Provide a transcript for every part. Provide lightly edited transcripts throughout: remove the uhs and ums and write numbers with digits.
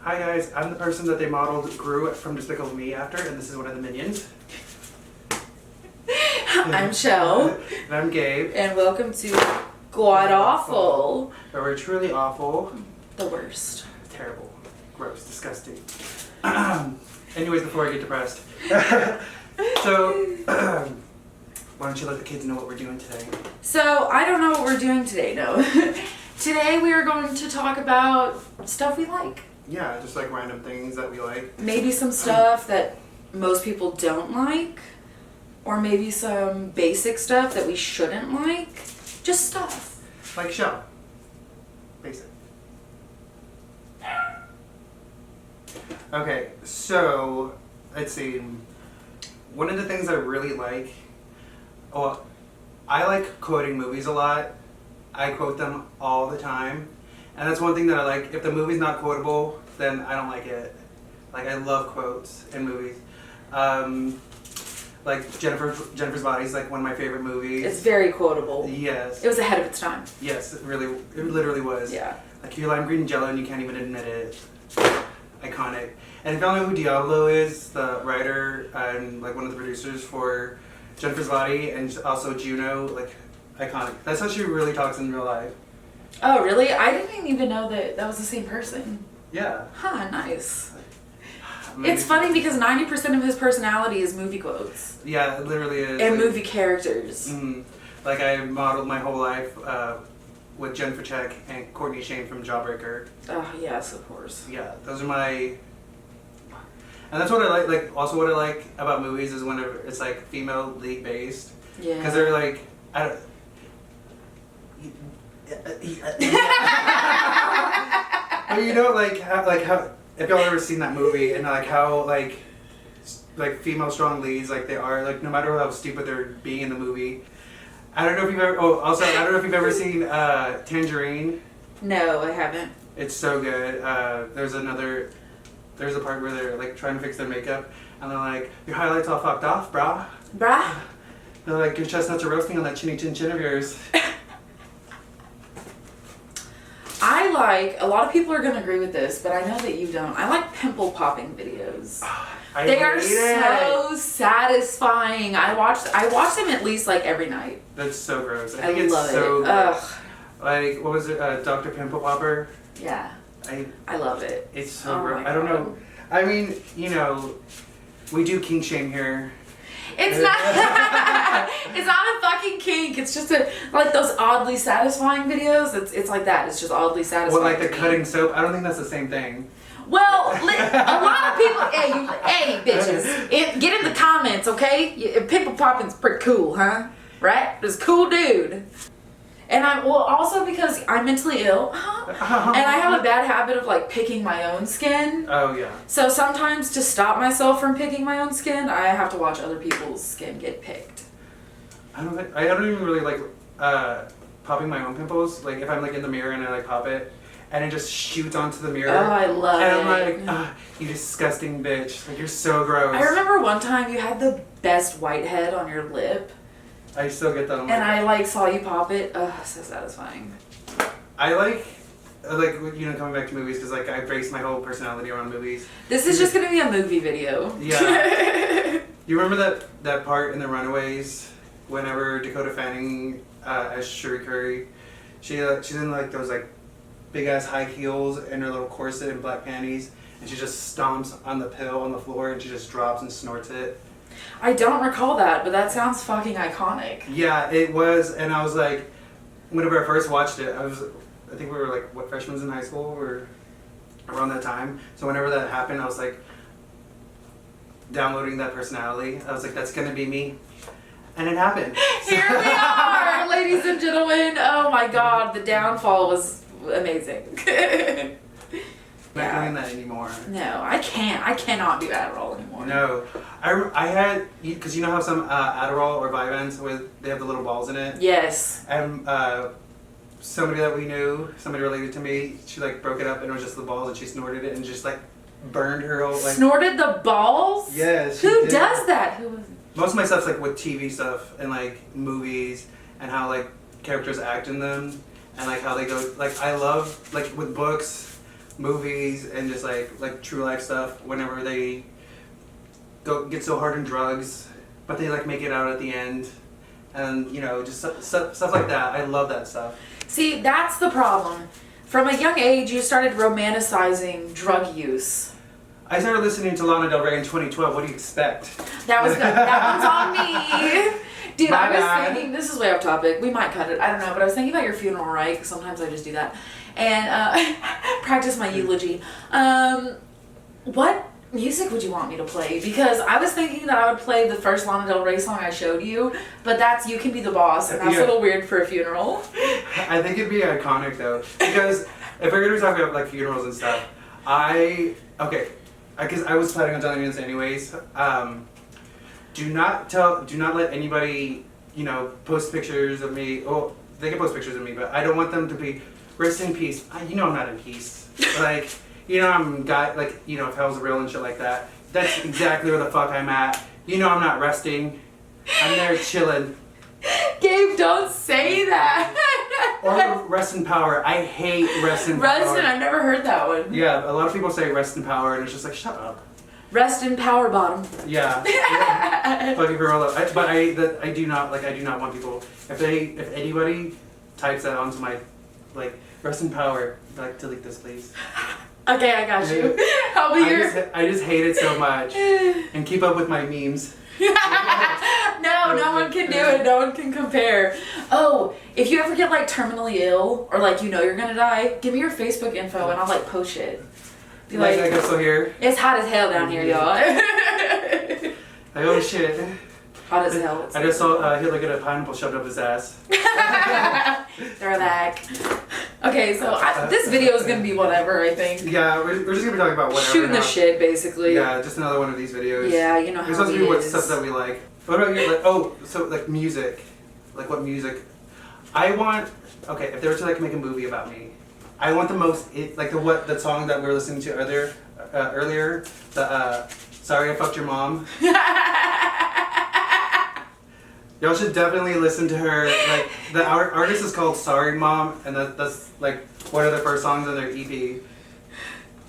Hi guys, I'm the person that they modeled Gru from Despicable Me after, and this is one of the minions. I'm Shell. And I'm Gabe. And welcome to GODAWFUL. Where we're truly awful. The worst. Terrible. Gross. Disgusting. Anyways, before I get depressed. So, why don't you let the kids know what we're doing today? So, I don't know what we're doing today, no. Today we are going to talk about stuff we like. Yeah, just like random things that we like. Maybe some stuff that most people don't like. Or maybe some basic stuff that we shouldn't like. Just stuff. Like Shell. Basic. Okay, so, let's see. One of the things I really like, well, I like quoting movies a lot. I quote them all the time. And that's one thing that I like. If the movie's not quotable, then I don't like it. Like, I love quotes in movies. Like Jennifer's Body is like one of my favorite movies. It's very quotable. Yes. It was ahead of its time. Yes, it literally was. Yeah. Like your lime green jello and you can't even admit it. Iconic. And if y'all know who Diablo is, the writer and like one of the producers for Jennifer's Body and also Juno, like iconic. That's how she really talks in real life. Oh, really? I didn't even know that was the same person. Yeah. Huh, nice. Maybe. It's funny because 90% of his personality is movie quotes. Yeah, it literally is. And like, movie characters. Mm-hmm. Like I modeled my whole life with Jen Fachek and Courtney Shane from Jawbreaker. Oh, yes, of course. Yeah, those are my... And that's what I like. Like also what I like about movies is whenever it's like female lead based. Yeah. Because they're like... I don't... But you know, like how if y'all ever seen that movie and like how like female strong leads like they are, like no matter how stupid they're being in the movie. I don't know if you've ever. Oh, also I don't know if you've ever seen Tangerine. No, I haven't. It's so good. There's a part where they're like trying to fix their makeup and they're like, your highlights all fucked off, brah. Brah. They're like, your chestnuts are roasting on that chinny chin chin of yours. I like, a lot of people are going to agree with this, but I know that you don't. I like pimple popping videos. They are so satisfying. I watch them at least like every night. That's so gross. I think I it's love so it. gross. Ugh. Like, what was it? Dr. Pimple Popper? Yeah. I love it. It's so Oh gross. my I don't God. know. I mean, you know, we do kink shame here. It's not it's not a fucking kink. It's just like those oddly satisfying videos. It's like that. It's just oddly satisfying. Well, like the cutting soap. I don't think that's the same thing. Well, a lot of people, hey bitches, get in the comments, okay? Pimple popping's pretty cool, huh? Right? It's a cool dude. And also because I'm mentally ill, and I have a bad habit of like picking my own skin. Oh yeah. So sometimes to stop myself from picking my own skin, I have to watch other people's skin get picked. I don't even really like popping my own pimples. Like if I'm like in the mirror and I like pop it, and it just shoots onto the mirror. Oh, I love it. And I'm like, you disgusting bitch. Like you're so gross. I remember one time you had the best whitehead on your lip. I still get that on my And I like saw you pop it. Ugh, so satisfying. I like you know, coming back to movies because like I base my whole personality around movies. This is just gonna be a movie video. Yeah. You remember that part in The Runaways whenever Dakota Fanning as Shuri Curry, she's in like those like big ass high heels and her little corset and black panties, and she just stomps on the pill on the floor and she just drops and snorts it. I don't recall that, but that sounds fucking iconic. Yeah, it was, and I was like, whenever I first watched it, I think we were like, what, freshmen in high school, or around that time. So whenever that happened, I was like, downloading that personality. I was like, that's gonna be me. And it happened. Here we are, ladies and gentlemen. Oh my God, the downfall was amazing. I'm not doing that anymore. No, I can't. I cannot do Adderall anymore. No. I had, because you know how some Adderall or Vyvanse, they have the little balls in it? Yes. And somebody that we knew, somebody related to me, she like broke it up and it was just the balls and she snorted it and just like burned her whole like... Snorted the balls? Yes. Who does that? Who was it? Most of my stuff's like with TV stuff and like movies and how like characters act in them and like how they go, like I love, like with books, movies and just like true life stuff whenever they get so hard in drugs, but they like make it out at the end, and you know, just stuff like that. I love that stuff. See, that's the problem. From a young age, you started romanticizing drug use. I started listening to Lana Del Rey in 2012. What do you expect? That was good. That one's on me. Dude, My I was bad. thinking, this is way off topic. We might cut it. I don't know. But I was thinking about your funeral, right? 'Cause sometimes I just do that. And practice my eulogy. What music would you want me to play? Because I was thinking that I would play the first Lana Del Rey song I showed you. But that's You Can Be the Boss. And that's a little weird for a funeral. I think it'd be iconic though. Because if we're going to be talking about like funerals and stuff, because I was planning on telling you this anyways. Do not let anybody, you know, post pictures of me. Oh, they can post pictures of me, but I don't want them to be rest in peace. You know I'm not in peace. Like, you know I'm got like, you know, if hell's real and shit like that. That's exactly where the fuck I'm at. You know I'm not resting. I'm there chilling. Gabe, don't say that. Or rest in power. I hate rest in power. Rest in, I've never heard that one. Yeah, a lot of people say rest in power, and it's just like, shut up. Rest in power bottom. Yeah. Fucking girl. But I do not want people. If anybody types that onto my, like, rest in power, like, delete this, please. Okay, I got you. I'll be your. I just hate it so much. And keep up with my memes. No one can do it. No one can compare. Oh, if you ever get like terminally ill or like you know you're gonna die, give me your Facebook info and I'll like post it. Be like I guess so here. It's hot as hell down here, y'all. Like, oh shit. Hot as hell. I just saw Hitler get a pineapple shoved up his ass. Throwback. Okay, so this video is gonna be whatever, I think. Yeah, we're just gonna be talking about whatever. Shooting now. the shit, basically. Yeah, just another one of these videos. Yeah, you know how it's supposed to be it what is. stuff that we like. What about you? Like, so like music, like what music? I want. Okay, if they were to like make a movie about me, I want the most the song that we were listening to earlier. The Sorry I Fucked Your Mom. Y'all should definitely listen to her. Like our artist is called Sorry Mom, and that's like one of the first songs on their EP.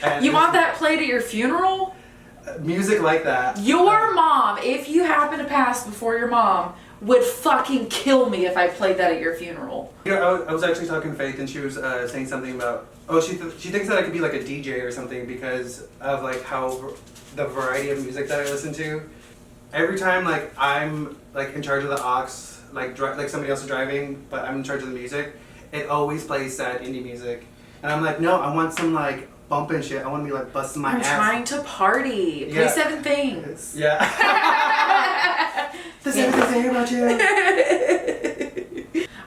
And You want that played at your funeral? Music like that. Your mom, if you happen to pass before your mom, would fucking kill me if I played that at your funeral. You know, I was actually talking to Faith, and she was saying something about she thinks that I could be like a DJ or something because of like how the variety of music that I listen to. Every time like I'm like in charge of the aux, like somebody else is driving, but I'm in charge of the music, it always plays sad indie music, and I'm like, no, I want some like bumping shit. I want to be like busting my ass. I'm trying to party. Play 7 things. Yeah. There's everything to say about you.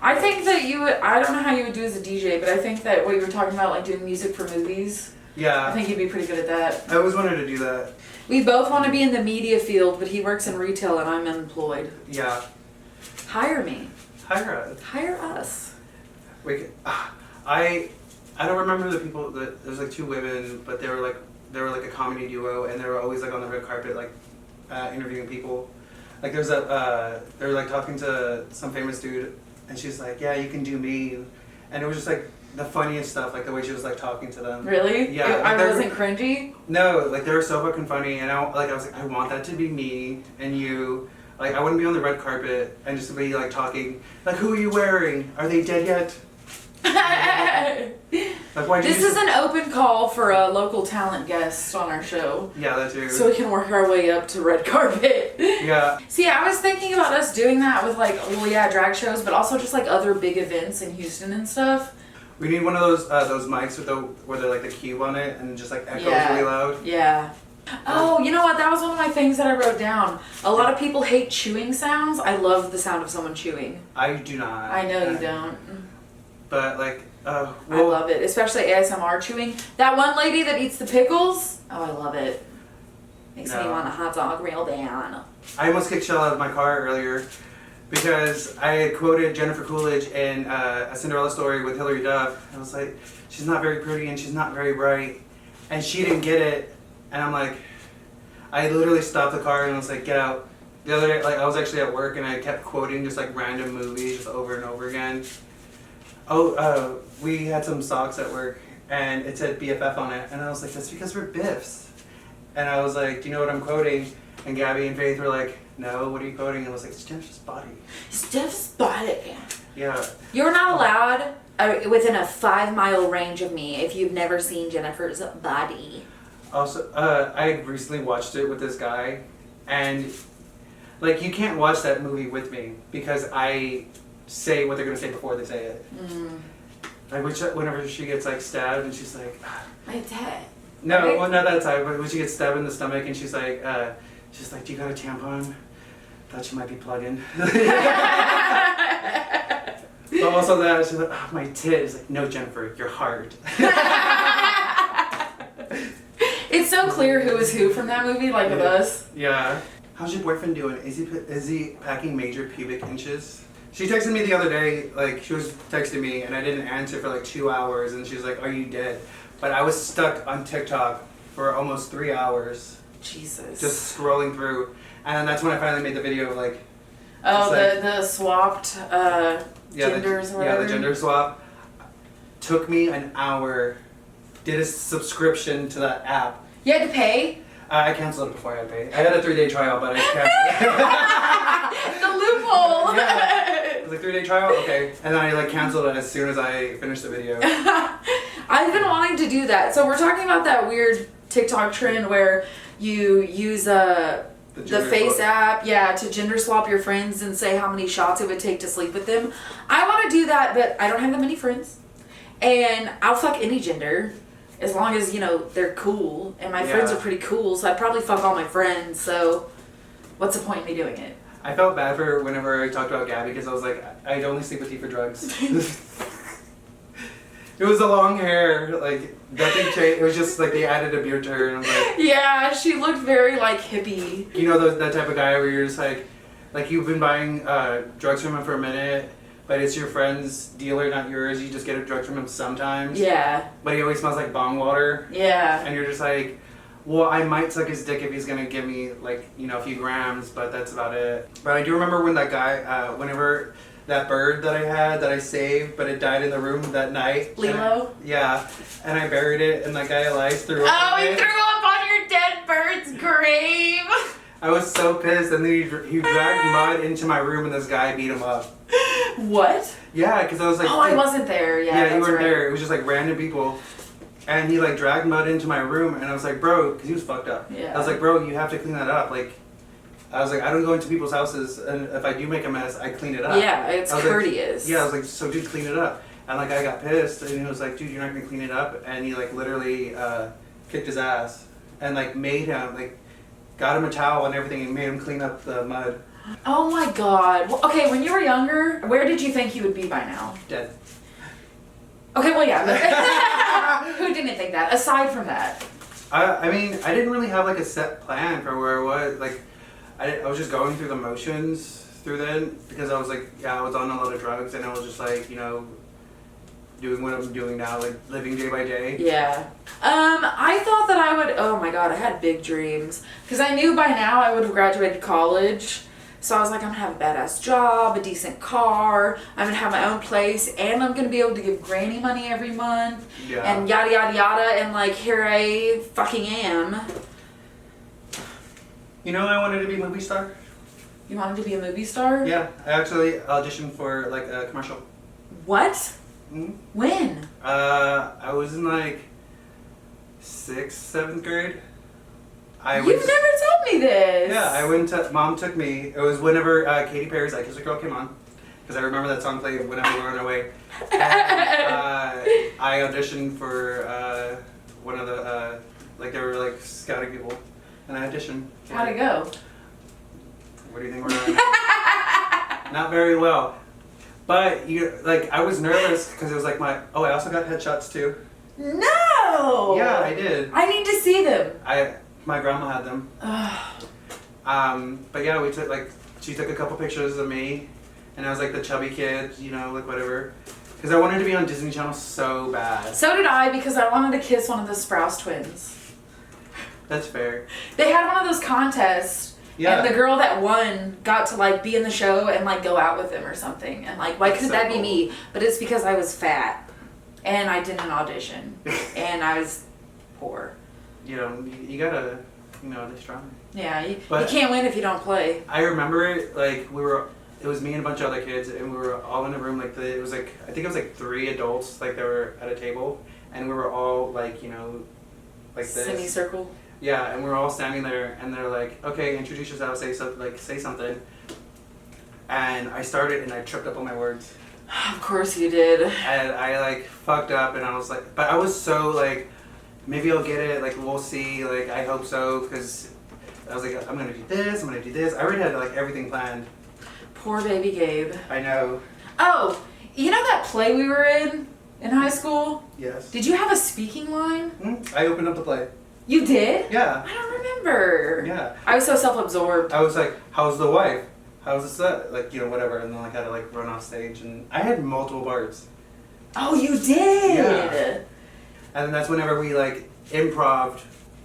I think that I don't know how you would do as a DJ, but I think that what you were talking about, like doing music for movies, Yeah. I think you'd be pretty good at that. I always wanted to do that. We both want to be in the media field, but he works in retail and I'm unemployed. Yeah. Hire me. Hire us. Hire us. I don't remember the people that there's like 2 women, but they were like a comedy duo, and they were always like on the red carpet like interviewing people. Like they were like talking to some famous dude, and she's like, yeah, you can do me, and it was just like the funniest stuff, like the way she was like talking to them. Really? Yeah. I wasn't cringy? No, like they were so fucking funny, and I was like, I want that to be me and you. Like I wouldn't be on the red carpet and just be like talking like, who are you wearing? Are they dead yet? Like, why'd you This is an open call for a local talent guest on our show. Yeah, that too. So we can work our way up to red carpet. Yeah. See, I was thinking about us doing that with like, drag shows, but also just like other big events in Houston and stuff. We need one of those mics with where they're like the cube on it and just like echoes really loud. Yeah. Oh, you know what? That was one of my things that I wrote down. A lot of people hate chewing sounds. I love the sound of someone chewing. I do not. I know you don't. But like, I love it, especially ASMR chewing. That one lady that eats the pickles. Oh, I love it. Makes me want a hot dog real bad. I almost kicked Shell out of my car earlier because I had quoted Jennifer Coolidge in A Cinderella Story with Hilary Duff. I was like, she's not very pretty and she's not very bright, and she didn't get it. And I'm like, I literally stopped the car and I was like, get out. The other day, like I was actually at work and I kept quoting just like random movies just over and over again. We had some socks at work, and it said BFF on it, and I was like, that's because we're Biffs. And I was like, do you know what I'm quoting? And Gabby and Faith were like, no, what are you quoting? And I was like, it's Jennifer's body. It's Jeff's body. Yeah. You're not allowed within a 5-mile range of me if you've never seen Jennifer's body. Also, I recently watched it with this guy, and like, you can't watch that movie with me because I say what they're gonna say before they say it. Like, whenever she gets like stabbed, and she's like, My dad. no, Okay. well, not that time, but when she gets stabbed in the stomach, and she's like, do you got a tampon? Thought you might be plugging. But also that, she's like, oh, my tit. It's like, no, Jennifer, your heart. It's so clear who is who from that movie, like with us. Yeah. How's your boyfriend doing? Is he packing major pubic inches? She texted me the other day, like, she was texting me, and I didn't answer for like 2 hours, and she was like, are you dead? But I was stuck on TikTok for almost 3 hours. Jesus. Just scrolling through. And then that's when I finally made the video, like... Oh, like, the swapped genders or whatever? Yeah, the gender swap. Took me an hour. Did a subscription to that app. You had to pay? I canceled it before I had to pay. I had a 3-day trial, but I canceled it. The loophole! Yeah. It was like 3-day trial? Okay. And then I like canceled it as soon as I finished the video. I've been wanting to do that. So we're talking about that weird TikTok trend where you use the Face app, to gender swap your friends and say how many shots it would take to sleep with them. I want to do that, but I don't have that many friends. And I'll fuck any gender as long as, they're cool. And my friends are pretty cool, so I'd probably fuck all my friends. So what's the point in me doing it? I felt bad for whenever I talked about Gabby because I was like, I'd only sleep with you for drugs. It was the long hair, like, nothing changed. It was just like they added a beard to her, and I was like... Yeah, she looked very, like, hippie. You know that type of guy where you're just like you've been buying drugs from him for a minute, but it's your friend's dealer, not yours. You just get drugs from him sometimes. Yeah. But he always smells like bong water. Yeah. And you're just like, well, I might suck his dick if he's gonna give me, like, a few grams, but that's about it. But I do remember when that guy, whenever... that bird that I had that I saved, but it died in the room that night. Lilo? And I buried it, and that guy Elias threw up. Oh, he threw up on your dead bird's grave! I was so pissed, and then he dragged mud into my room, and this guy beat him up. What? Yeah, because I was like... Oh, I wasn't there. Yeah, you weren't there. It was just like random people. And he like dragged mud into my room, and I was like, bro, because he was fucked up. Yeah. I was like, bro, you have to clean that up. Like, I was like, I don't go into people's houses, and if I do make a mess, I clean it up. Yeah, it's courteous. Like, I was like, so dude, clean it up. And like, I got pissed, and he was like, dude, you're not gonna clean it up. And he like literally kicked his ass, and like made him, like, got him a towel and everything, and made him clean up the mud. Oh my god. Well, okay, when you were younger, where did you think you would be by now? Dead. Okay, well, yeah. But who didn't think that? Aside from that. I mean, I didn't really have like a set plan for where I was. Like, I was just going through the motions through then because I was like, I was on a lot of drugs, and I was just like, doing what I'm doing now, like living day by day. Yeah. I thought that I would, oh my god, I had big dreams. Because I knew by now I would have graduated college. So I was like, I'm gonna have a badass job, a decent car, I'm gonna have my own place, and I'm gonna be able to give granny money every month, and yada yada yada, and like, here I fucking am. I wanted to be a movie star. You wanted to be a movie star? Yeah, I actually auditioned for like a commercial. What? Mm-hmm. When? I was in like 6th, 7th grade. You've never told me this. Yeah, Mom took me. It was whenever Katy Perry's I Kiss a Girl came on. Because I remember that song played whenever we were on our way. And, I auditioned for one of the, they were like scouting people. And I auditioned. How'd it go? What do you think we're doing? Not very well. But, I was nervous because it was like I also got headshots too. No! Yeah, I did. I need to see them. My grandma had them. But yeah, she took a couple pictures of me, and I was like the chubby kid, whatever. Because I wanted to be on Disney Channel so bad. So did I, because I wanted to kiss one of the Sprouse twins. That's fair. They had one of those contests, and the girl that won got to be in the show and go out with them or something. And why couldn't that be me? But it's because I was fat. and I did an audition, and I was poor. You know, you gotta, stay strong. Yeah, you But- can't win if you don't play. I remember it, like, it was me and a bunch of other kids, and we were all in a room, like, it was like, I think it was like 3 adults, like, they were at a table, and we were all, like, like this. Semicircle. Yeah, and we were all standing there, and they're like, okay, introduce yourself, say something. And I started, and I tripped up on my words. Of course you did. And I, like, fucked up, and I was like, but I was so, like, maybe I'll get it, like, we'll see, like, I hope so, because I was like, I'm gonna do this, I'm gonna do this. I already had, like, everything planned. Poor baby Gabe. I know. Oh, you know that play we were in high school? Yes. Did you have a speaking line? I opened up the play. You did? Yeah. I don't remember. Yeah. I was so self-absorbed. I was like, how's the wife? How's the set? Like, whatever. And then, like, I had to, like, run off stage. And I had multiple parts. Oh, you did? Yeah. And then that's whenever we, like, improv'd,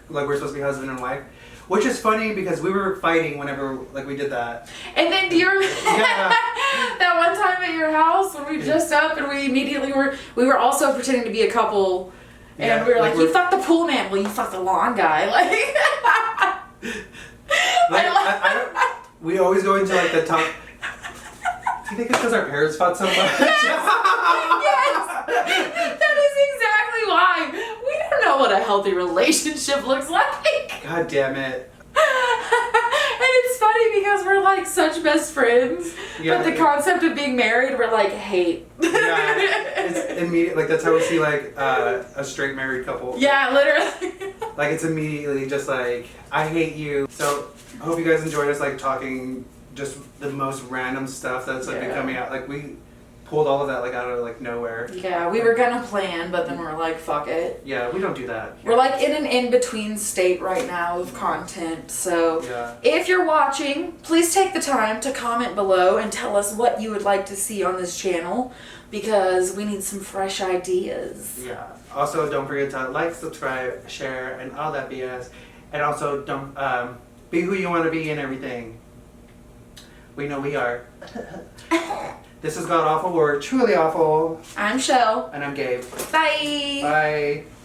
like, we're supposed to be husband and wife. Which is funny because we were fighting whenever, like, we did that. And then do you remember Yeah. that one time at your house when we dressed up and we immediately we were also pretending to be a couple. And Yeah, we were like like, you fucked the pool man. Well, you fucked the lawn guy. Like, We always go into, like, the top. Do you think it's because our parents fought so much? Yes, that is exactly why. We don't know what a healthy relationship looks like. God damn it. And it's funny because we're like such best friends, Yeah. but the concept of being married, we're like hate. Yeah. It's immediate. Like, that's how we see, like, a straight married couple. Yeah, literally. Like, it's immediately just like, I hate you. So, I hope you guys enjoyed us, like, talking just the most random stuff that's, like, been coming out. Like, we pulled all of that, like, out of, like, nowhere. Yeah, we were gonna plan, but then we're like, fuck it. Yeah, we don't do that. We're like in an in-between state right now of content, so Yeah. if you're watching, please take the time to comment below and tell us what you would like to see on this channel, because we need some fresh ideas. Yeah. Also, don't forget to like, subscribe, share, and all that BS. And also, don't be who you want to be and everything. We know we are. This is God Awful. We're truly awful. I'm Shell. And I'm Gabe. Bye. Bye.